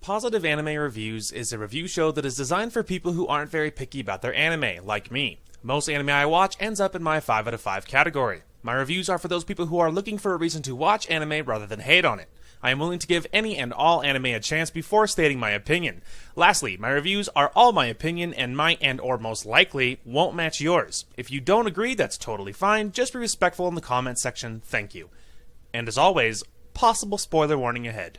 Positive Anime Reviews is a review show that is designed for people who aren't very picky about their anime, like me. Most anime I watch ends up in my 5 out of 5 category. My reviews are for those people who are looking for a reason to watch anime rather than hate on it. I am willing to give any and all anime a chance before stating my opinion. Lastly, my reviews are all my opinion and might and or most likely won't match yours. If you don't agree, that's totally fine. Just be respectful in the comments section. Thank you. And as always, possible spoiler warning ahead.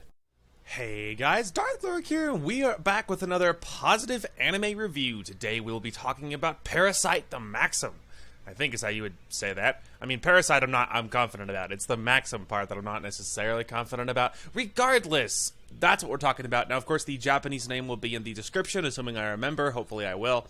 Hey guys, Darth Gloric here, and we are back with another positive anime review. Today we'll be talking about Parasyte the Maxim. I think is how you would say that. I mean, Parasyte I'm confident about. It's the Maxim part that I'm not necessarily confident about. Regardless, that's what we're talking about. Now, of course, the Japanese name will be in the description, assuming I remember. Hopefully I will.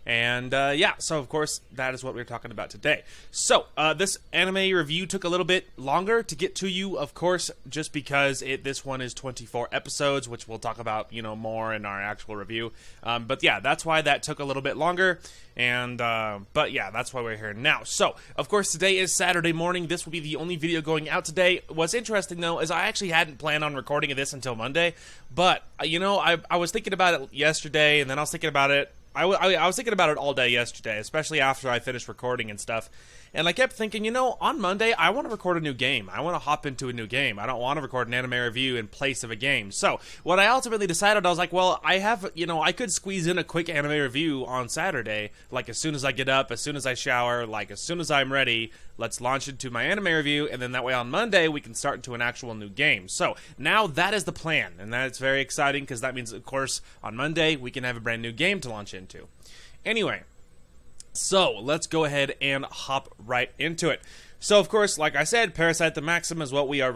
And, yeah, so, of course, that is what we're talking about today. So, this anime review took a little bit longer to get to you, of course, just because this one is 24 episodes, which we'll talk about, more in our actual review. But, yeah, that's why that took a little bit longer. And, but, yeah, that's why we're here now. So, of course, today is Saturday morning. This will be the only video going out today. What's interesting, though, is I actually hadn't planned on recording this until Monday. But, I was thinking about it yesterday, and then I was thinking about it. I was thinking about it all day yesterday, especially after I finished recording and stuff. And I kept thinking, on Monday, I want to record a new game. I want to hop into a new game. I don't want to record an anime review in place of a game. So, what I ultimately decided, I was like, well, I have, I could squeeze in a quick anime review on Saturday. Like, as soon as I get up, as soon as I shower, like, as soon as I'm ready, let's launch into my anime review. And then that way on Monday, we can start into an actual new game. So, now that is the plan. And that's very exciting because that means, of course, on Monday, we can have a brand new game to launch into. Anyway. So, let's go ahead and hop right into it. So, of course, like I said, Parasyte the Maxim is what we are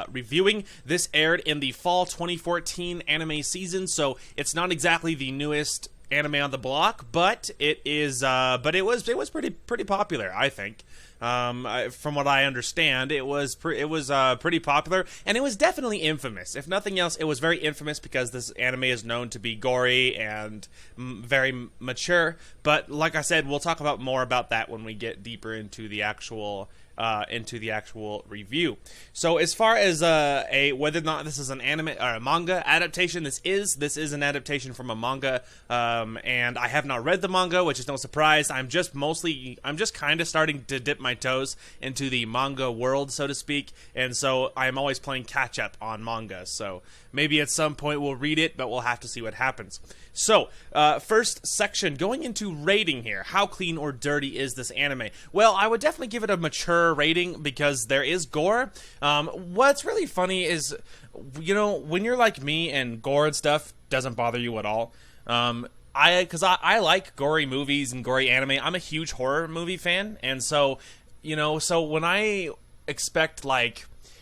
reviewing. This aired in the fall 2014 anime season, so it's not exactly the newest anime on the block, but it is. But it was pretty popular, I think. From what I understand, it was pretty popular, and it was definitely infamous. If nothing else, it was very infamous because this anime is known to be gory and very mature. But like I said, we'll talk about more about that when we get deeper into the actual review. So as far as whether or not this is an anime or a manga adaptation, this is an adaptation from a manga, and I have not read the manga, which is no surprise. I'm just kind of starting to dip my toes into the manga world, so to speak, and so I'm always playing catch up on manga. So maybe at some point we'll read it, but we'll have to see what happens. So, first section, going into rating here. How clean or dirty is this anime? Well, I would definitely give it a mature rating because there is gore. What's really funny is, when you're like me and gore and stuff doesn't bother you at all. Because I like gory movies and gory anime. I'm a huge horror movie fan, and so, so when I expect,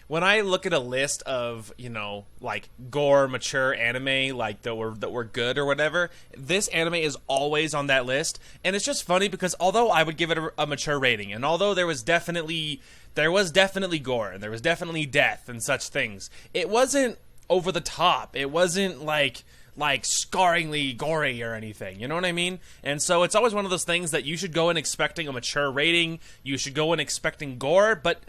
when I look at a list of, gore, mature anime, that were good or whatever, this anime is always on that list. And it's just funny because although I would give it a mature rating, and although there was definitely gore, and there was definitely death and such things, it wasn't over the top. It wasn't like scarringly gory or anything, you know what I mean? And so it's always one of those things that you should go in expecting a mature rating, you should go in expecting gore, but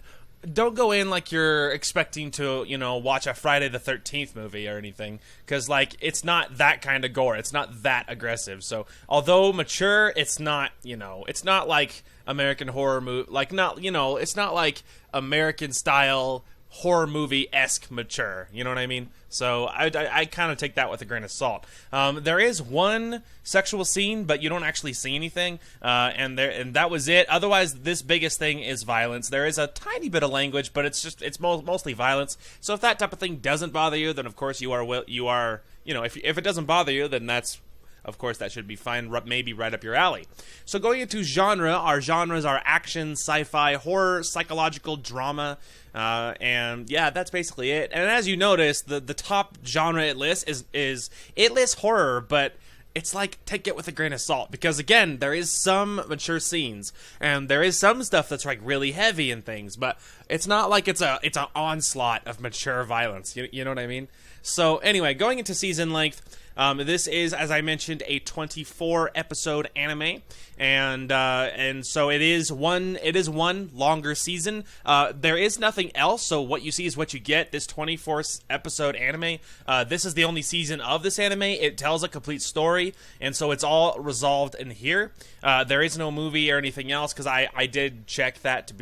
don't go in like you're expecting to, watch a Friday the 13th movie or anything, because, it's not that kind of gore. It's not that aggressive. So, although mature, it's not, it's not like American horror movie, it's not like American-style horror movie-esque mature, you know what I mean? So I kind of take that with a grain of salt. There is one sexual scene, but you don't actually see anything, and that was it. Otherwise, this biggest thing is violence. There is a tiny bit of language, but it's mostly violence. So if that type of thing doesn't bother you, then of course you are if it doesn't bother you, then that's. Of course, that should be fine, maybe right up your alley. So going into genre, our genres are action, sci-fi, horror, psychological, drama, and yeah, that's basically it. And as you notice, the top genre it lists is it lists horror, but it's take it with a grain of salt, because again, there is some mature scenes, and there is some stuff that's really heavy and things, but It's not like it's an onslaught of mature violence. You know what I mean? So anyway, going into season length, this is, as I mentioned, a 24 episode anime, and so it is one longer season. There is nothing else, so what you see is what you get. This 24 episode anime. This is the only season of this anime. It tells a complete story, and so it's all resolved in here. There is no movie or anything else because I did check that to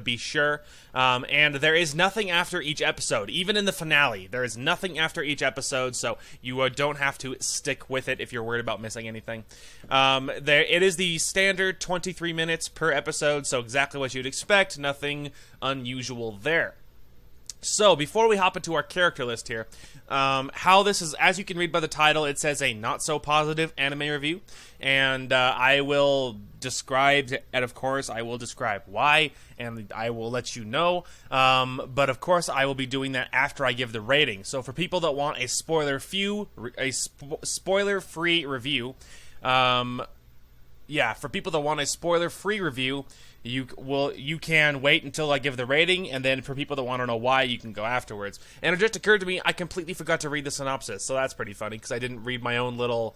be sure. And there is nothing after each episode, even in the finale. There is nothing after each episode, so you don't have to stick with it if you're worried about missing anything. It is the standard 23 minutes per episode, so exactly what you'd expect. Nothing unusual there. So, before we hop into our character list here, how this is, as you can read by the title, it says a not-so-positive anime review, and I will describe, and of course, I will describe why, and I will let you know, but of course, I will be doing that after I give the rating. So, for people that want a spoiler-free review, for people that want a spoiler-free review, you can wait until I give the rating, and then for people that want to know why, you can go afterwards. And it just occurred to me I completely forgot to read the synopsis, so that's pretty funny because I didn't read my own little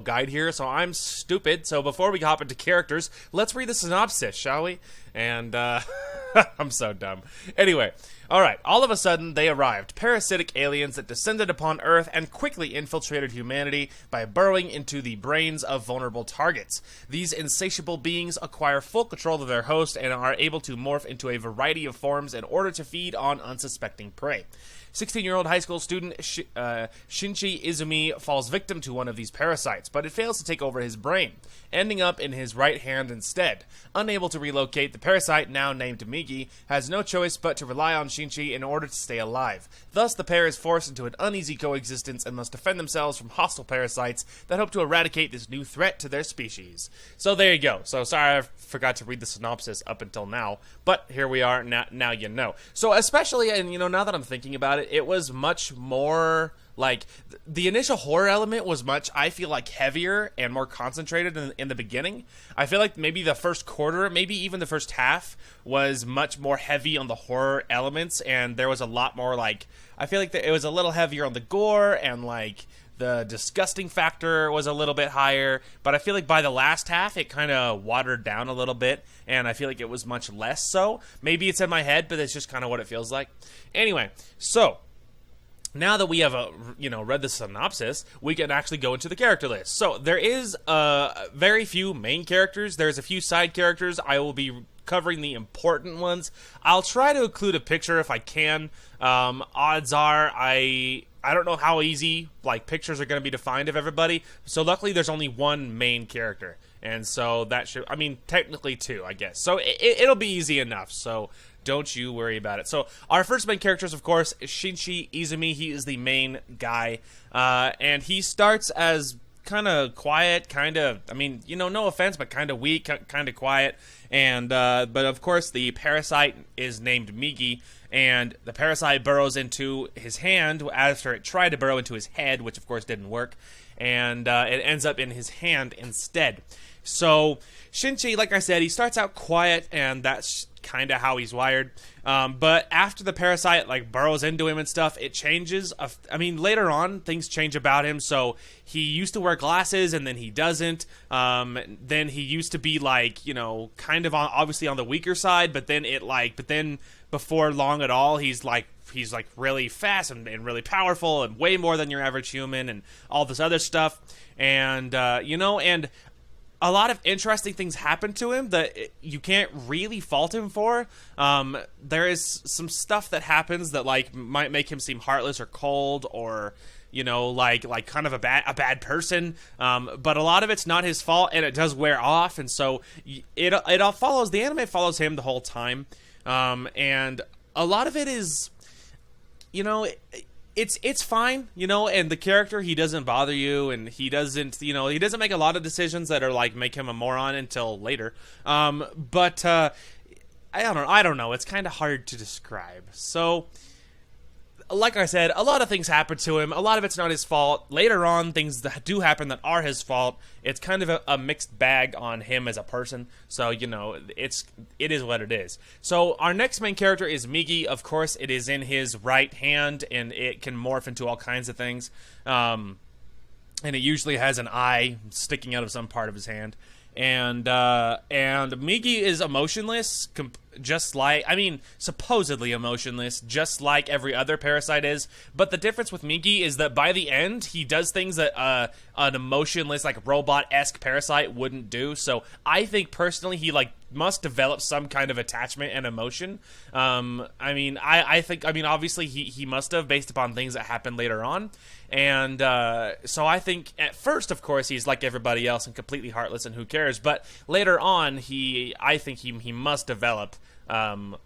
guide here. So I'm stupid. So before we hop into characters, let's read the synopsis, shall we? And I'm so dumb. Anyway, all right. All of a sudden, they arrived, parasitic aliens that descended upon Earth and quickly infiltrated humanity by burrowing into the brains of vulnerable targets. These insatiable beings acquire full control of their host and are able to morph into a variety of forms in order to feed on unsuspecting prey. 16-year-old high school student Shinji Izumi falls victim to one of these parasites, but it fails to take over his brain, ending up in his right hand instead. Unable to relocate, the parasite, now named Migi, has no choice but to rely on Shinji in order to stay alive. Thus, the pair is forced into an uneasy coexistence and must defend themselves from hostile parasites that hope to eradicate this new threat to their species. So there you go. So sorry I forgot to read the synopsis up until now, but here we are, now you know. So especially, and now that I'm thinking about it, it was much more like the initial horror element was much, I feel like, heavier and more concentrated in the beginning. I feel like maybe the first quarter, maybe even the first half, was much more heavy on the horror elements, and there was a lot more like, I feel like it was a little heavier on the gore, and like the disgusting factor was a little bit higher, but I feel like by the last half it kind of watered down a little bit, and I feel like it was much less so. Maybe it's in my head, but it's just kind of what it feels like. Anyway, so now that we have read the synopsis, we can actually go into the character list. So there is very few main characters. There's a few side characters. I will be covering the important ones. I'll try to include a picture if I can. Odds are I don't know how easy pictures are going to be to find of everybody. So luckily there's only one main character. And so that should, technically two, I guess. So it'll be easy enough. So don't you worry about it. So our first main character is, of course, Shinji Izumi. He is the main guy. And he starts as kind of quiet, no offense, but kind of weak, kind of quiet. And but of course the parasite is named Migi, and the parasite burrows into his hand after it tried to burrow into his head, which of course didn't work, and it ends up in his hand instead. So Shinji, like I said, he starts out quiet, and that's kind of how he's wired. But after the parasite burrows into him and stuff, it changes. Later on, things change about him. So he used to wear glasses, and then he doesn't. Then he used to be kind of obviously on the weaker side. But then before long at all, he's really fast and really powerful and way more than your average human and all this other stuff. And and a lot of interesting things happen to him that you can't really fault him for. There is some stuff that happens that might make him seem heartless or cold or kind of a bad person. But a lot of it's not his fault, and it does wear off. And so it all follows, the anime follows him the whole time. And a lot of it is, it's fine, and the character, he doesn't bother you, and he doesn't make a lot of decisions that are make him a moron until later. But I don't know. It's kind of hard to describe. So like I said, a lot of things happen to him. A lot of it's not his fault. Later on, things that do happen that are his fault. It's kind of a mixed bag on him as a person. So, you know, it is what it is. So our next main character is Migi. Of course, it is in his right hand, and it can morph into all kinds of things. And it usually has an eye sticking out of some part of his hand. And Migi is emotionless, just like, I mean, supposedly emotionless, just like every other parasite is. But the difference with Migi is that by the end, he does things that an emotionless, like robot-esque parasite wouldn't do. So I think personally, he like must develop some kind of attachment and emotion. I think obviously he must have, based upon things that happened later on. And so I think at first, of course, he's like everybody else and completely heartless and who cares. But later on, I think he must develop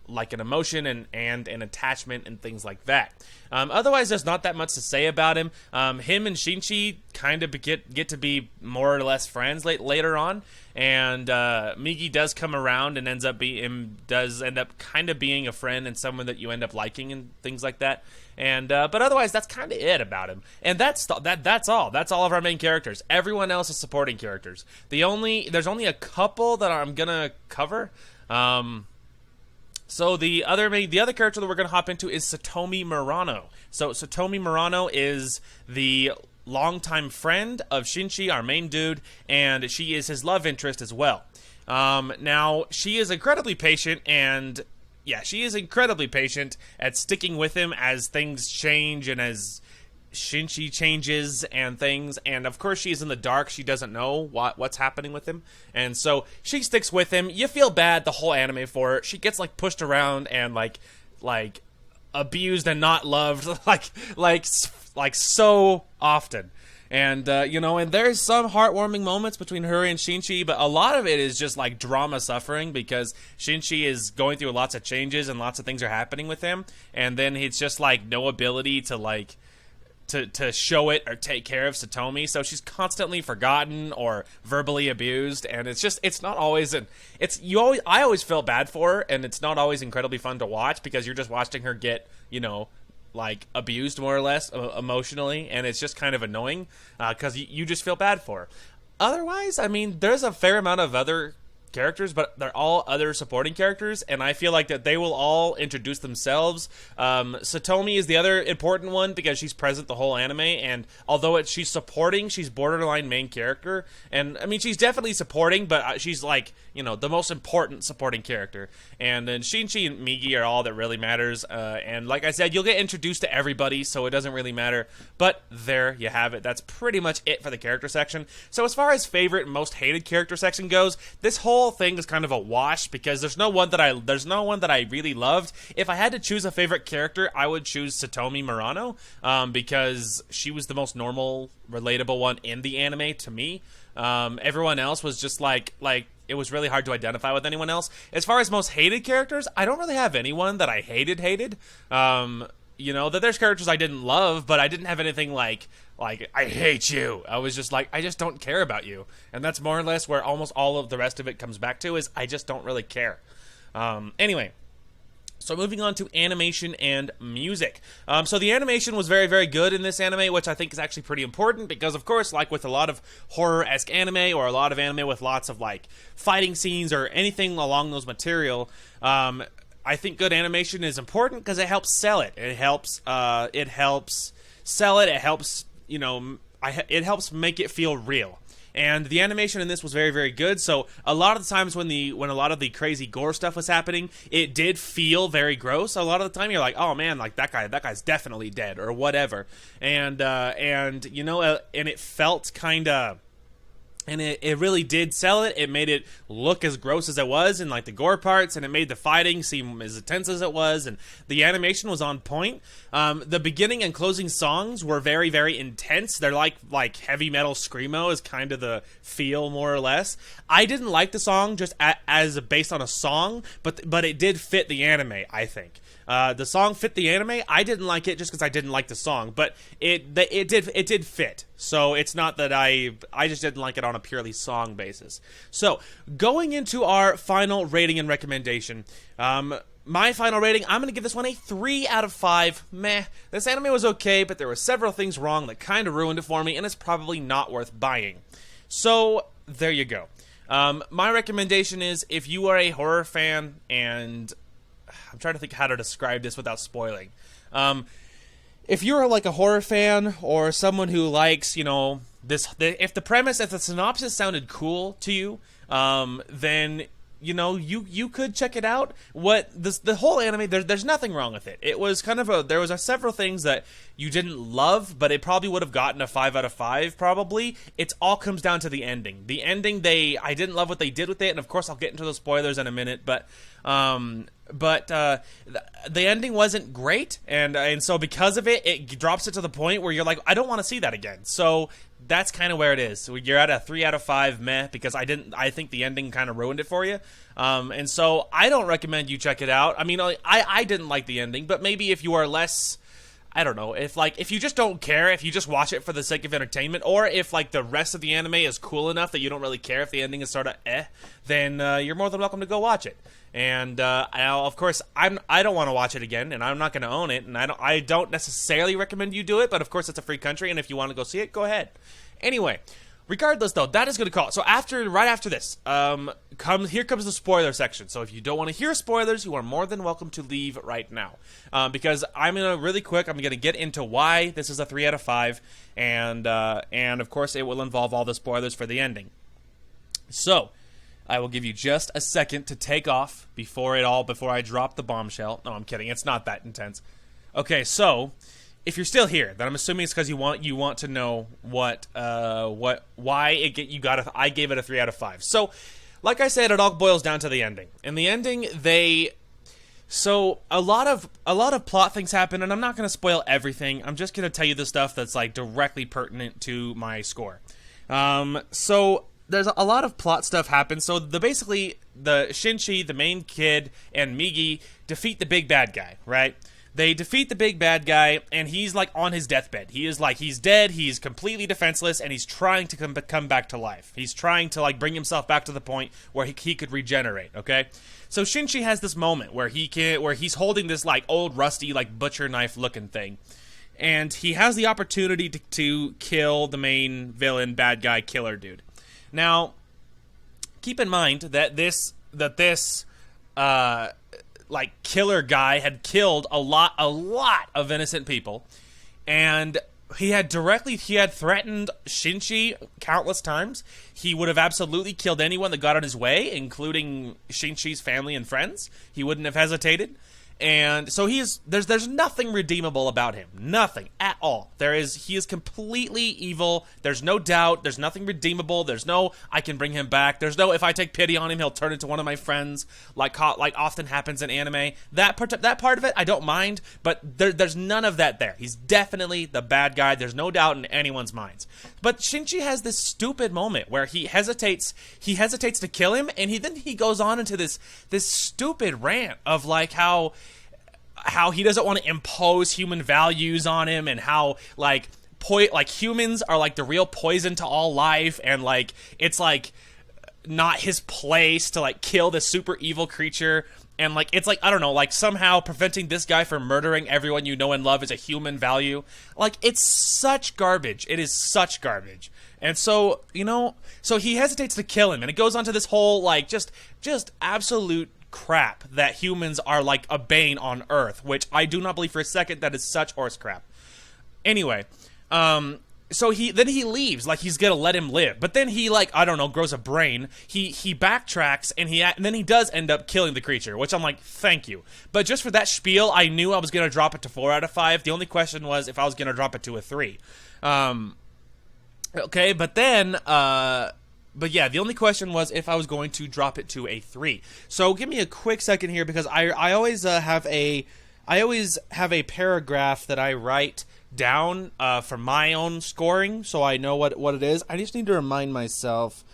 like an emotion and an attachment and things like that. Otherwise, there's not that much to say about him. Him and Shinchi kind of get to be more or less friends later on, and Migi does come around and ends up kind of being a friend and someone that you end up liking and things like that. And but otherwise, that's kind of it about him. And that's all. That's all of our main characters. Everyone else is supporting characters. There's only a couple that I'm gonna cover. So the other character that we're going to hop into is Satomi Murano. So Satomi Murano is the longtime friend of Shinchi, our main dude, and she is his love interest as well. Now, she is incredibly patient, and yeah, she is incredibly patient at sticking with him as things change and as Shinchi changes and things, and of course she's in the dark. She doesn't know what's happening with him, and so she sticks with him. You feel bad the whole anime for her. She gets like pushed around and like abused and not loved like so often. And and there's some heartwarming moments between her and Shinchi, but a lot of it is just like drama suffering because Shinchi is going through lots of changes and lots of things are happening with him, and then it's just like no ability to like to show it or take care of Satomi, so she's constantly forgotten or verbally abused, and it's not always I always feel bad for her, and it's not always incredibly fun to watch because you're just watching her get, like abused more or less emotionally, and it's just kind of annoying because you just feel bad for her. Otherwise, I mean, there's a fair amount of other characters, but they're all other supporting characters, and I feel like that they will all introduce themselves. Satomi is the other important one because she's present the whole anime, and although she's supporting, she's borderline main character, and I mean she's definitely supporting, but she's like the most important supporting character. And then Shinchi and Migi are all that really matters, and like I said, you'll get introduced to everybody, so it doesn't really matter. But there you have it. That's pretty much it for the character section. So as far as favorite and most hated character section goes, this whole thing is kind of a wash because there's no one that I really loved. If I had to choose a favorite character, I would choose Satomi Murano because she was the most normal, relatable one in the anime to me. Everyone else was just like it was really hard to identify with anyone else. As far as most hated characters, I don't really have anyone that I hated. That there's characters I didn't love, but I didn't have anything like I hate you. I was just like, I just don't care about you. And that's more or less where almost all of the rest of it comes back to, is I just don't really care. Anyway, so moving on to animation and music. So the animation was very, very good in this anime, which I think is actually pretty important because, of course, like with a lot of horror-esque anime or a lot of anime with lots of like fighting scenes or anything along those material, I think good animation is important because it helps sell it. It helps sell it. It helps, it helps make it feel real. And the animation in this was very, very good. So a lot of the times when a lot of the crazy gore stuff was happening, it did feel very gross. A lot of the time you're like, oh man, like that guy's definitely dead or whatever. And it felt kind of. And it really did sell it. It made it look as gross as it was in like the gore parts, and it made the fighting seem as intense as it was, and the animation was on point. The beginning and closing songs were very, very intense. They're like heavy metal screamo is kind of the feel, more or less. I didn't like the song just as based on a song, but it did fit the anime, I think. The song fit the anime. I didn't like it just because I didn't like the song, but it did fit. So it's not that I just didn't like it on a purely song basis. So going into our final rating and recommendation, my final rating, I'm going to give this one a 3 out of 5. Meh. This anime was okay, but there were several things wrong that kind of ruined it for me, and it's probably not worth buying. So, there you go. My recommendation is, if you are a horror fan, and I'm trying to think how to describe this without spoiling. If you're like a horror fan, or someone who likes, you know, if the synopsis sounded cool to you, then, you know, you could check it out. The whole anime, there's nothing wrong with it. It was kind of there was several things that you didn't love, but it probably would have gotten a 5 out of 5, probably. It all comes down to the ending. The ending, I didn't love what they did with it, and of course I'll get into the spoilers in a minute, but the ending wasn't great, and so because of it, it drops it to the point where you're like, I don't want to see that again. So that's kind of where it is. So you're at a 3 out of 5 meh, because I think the ending kind of ruined it for you. And so I don't recommend you check it out. I mean, I didn't like the ending, but maybe if you are less, I don't know, if you just don't care, if you just watch it for the sake of entertainment, or if like the rest of the anime is cool enough that you don't really care if the ending is sort of then you're more than welcome to go watch it. And of course, I don't want to watch it again, and I'm not going to own it, and I don't necessarily recommend you do it, but of course it's a free country, and if you want to go see it, go ahead. Anyway, regardless though, that is going to call it. So right after this, here comes the spoiler section. So if you don't want to hear spoilers, you are more than welcome to leave right now, because I'm going to get into why this is a 3 out of 5, and of course it will involve all the spoilers for the ending. So I will give you just a second to take off before I drop the bombshell. No, I'm kidding. It's not that intense. Okay, so if you're still here, then I'm assuming it's because you want to know why I gave it a 3 out of 5. So, like I said, it all boils down to the ending. In the ending, so a lot of plot things happen, and I'm not going to spoil everything. I'm just going to tell you the stuff that's like directly pertinent to my score. So there's a lot of plot stuff happens. So basically the Shinji, the main kid, and Migi defeat the big bad guy, right? They defeat the big bad guy, and he's like on his deathbed. He's dead, he's completely defenseless, and he's trying to come back to life. He's trying to like bring himself back to the point where he could regenerate, okay? So Shinji has this moment where he's holding this like old rusty like butcher knife looking thing. And he has the opportunity to kill the main villain, bad guy, killer dude. Now, keep in mind that this like killer guy had killed a lot of innocent people, and he had threatened Shinji countless times. He would have absolutely killed anyone that got in his way, including Shinji's family and friends. He wouldn't have hesitated. And so there's nothing redeemable about him. Nothing at all. He is completely evil. There's no doubt. There's nothing redeemable. There's no, I can bring him back. There's no, if I take pity on him, he'll turn into one of my friends, like often happens in anime. That part of it, I don't mind, but there's none of that there. He's definitely the bad guy. There's no doubt in anyone's minds. But Shinji has this stupid moment where he hesitates to kill him, and then he goes on into this stupid rant of like how he doesn't want to impose human values on him, and how like humans are like the real poison to all life, and like it's like not his place to like kill this super evil creature, and like it's like, I don't know, like somehow preventing this guy from murdering everyone you know and love is a human value. Like, it's such garbage. It is such garbage. And so, so he hesitates to kill him, and it goes on to this whole like just absolute crap that humans are like a bane on Earth, which I do not believe for a second. That is such horse crap. Anyway, so he leaves, like he's gonna let him live, but then he like, I don't know, grows a brain. He backtracks, and then he does end up killing the creature, which I'm like, thank you. But just for that spiel, I knew I was gonna drop it to 4 out of 5. The only question was if I was gonna drop it to a 3. Okay, but then but yeah, the only question was if I was going to drop it to a 3. So give me a quick second here, because I always have a paragraph that I write down for my own scoring, so I know what it is. I just need to remind myself.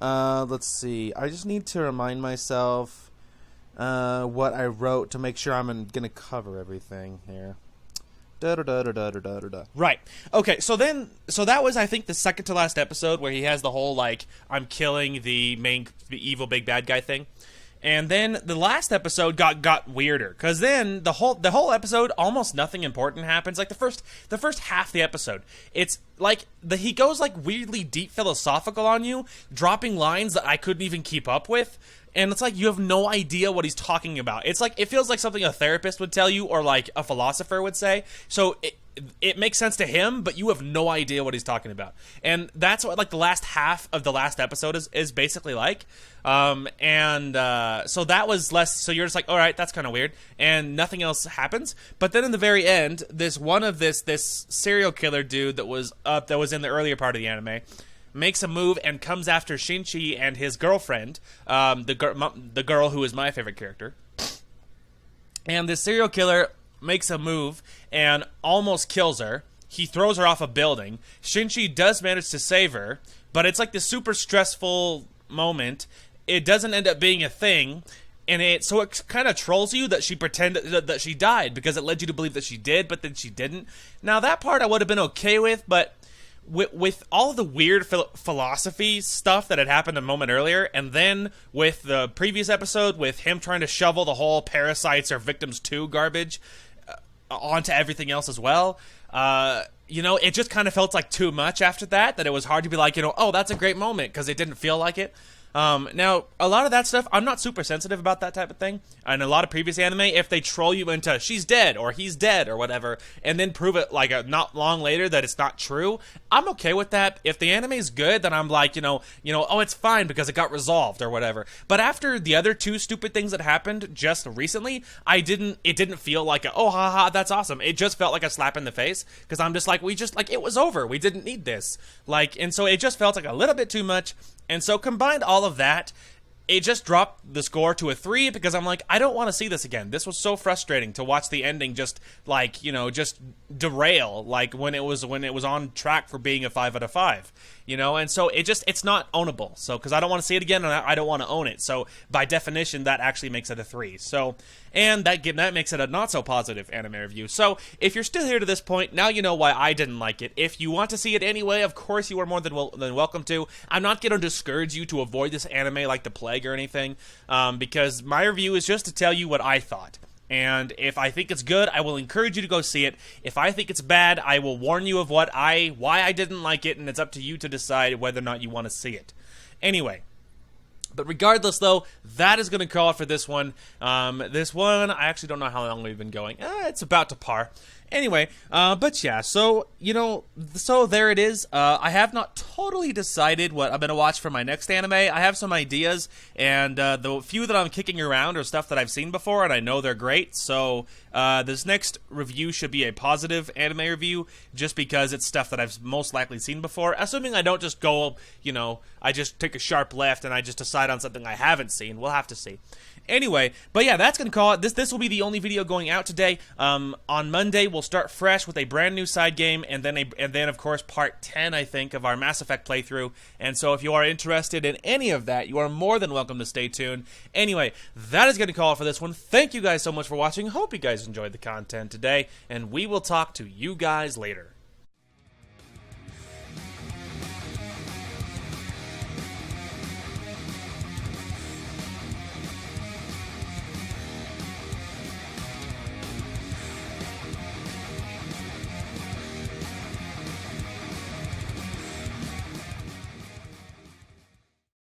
Let's see. I just need to remind myself what I wrote to make sure I'm going to cover everything here. Right. Okay, so that was, I think, the second to last episode where he has the whole, like, I'm killing the evil big bad guy thing. And then the last episode got weirder, because then the whole episode, almost nothing important happens. Like the first half of the episode, it's like he goes like weirdly deep philosophical on you, dropping lines that I couldn't even keep up with. And it's like you have no idea what he's talking about. It's like it feels like something a therapist would tell you, or like a philosopher would say. So it makes sense to him, but you have no idea what he's talking about. And that's what like the last half of the last episode is basically like. So that was less. So you're just like, all right, that's kind of weird, and nothing else happens. But then in the very end, this serial killer dude that was in the earlier part of the anime makes a move and comes after Shinji and his girlfriend, the girl who is my favorite character. And this serial killer makes a move and almost kills her. He throws her off a building. Shinji does manage to save her, but it's like this super stressful moment. It doesn't end up being a thing, and it kind of trolls you that she pretended that she died, because it led you to believe that she did, but then she didn't. Now that part I would have been okay with, but with all of the weird philosophy stuff that had happened a moment earlier, and then with the previous episode with him trying to shovel the whole Parasites or Victims 2 garbage onto everything else as well, it just kind of felt like too much after that it was hard to be like, oh, that's a great moment, because it didn't feel like it. Now, a lot of that stuff, I'm not super sensitive about that type of thing. And a lot of previous anime, if they troll you into she's dead or he's dead or whatever, and then prove it like not long later that it's not true, I'm okay with that. If the anime is good, then I'm like, oh, it's fine because it got resolved or whatever. But after the other two stupid things that happened just recently, it didn't feel like oh, haha, that's awesome. It just felt like a slap in the face, because I'm just like, it was over. We didn't need this. And so it just felt like a little bit too much. And so combined all of that, it just dropped the score to a 3, because I'm like, I don't want to see this again. This was so frustrating to watch the ending just just derail, like when it was on track for being a 5 out of 5. And so it's not ownable. So because I don't want to see it again, and I don't want to own it. So by definition, that actually makes it a 3. So, and that makes it a not so positive anime review. So if you're still here to this point, now you know why I didn't like it. If you want to see it anyway, of course you are more than welcome to. I'm not going to discourage you to avoid this anime like the plague or anything, because my review is just to tell you what I thought. And if I think it's good, I will encourage you to go see it. If I think it's bad, I will warn you of why I didn't like it, and it's up to you to decide whether or not you want to see it. Anyway, but regardless, though, that is going to call it for this one. This one, I actually don't know how long we've been going. It's about to par. Anyway, but yeah, so, so there it is. I have not totally decided what I'm going to watch for my next anime. I have some ideas, and the few that I'm kicking around are stuff that I've seen before, and I know they're great. So this next review should be a positive anime review, just because it's stuff that I've most likely seen before, assuming I don't just go, I just take a sharp left and I just decide on something I haven't seen. We'll have to see. Anyway, but yeah, that's going to call it. This will be the only video going out today. On Monday, we'll start fresh with a brand new side game, and then of course part 10, I think, of our Mass Effect playthrough. And so if you are interested in any of that, you are more than welcome to stay tuned. Anyway, that is going to call it for this one. Thank you guys so much for watching. Hope you guys enjoyed the content today, and we will talk to you guys later.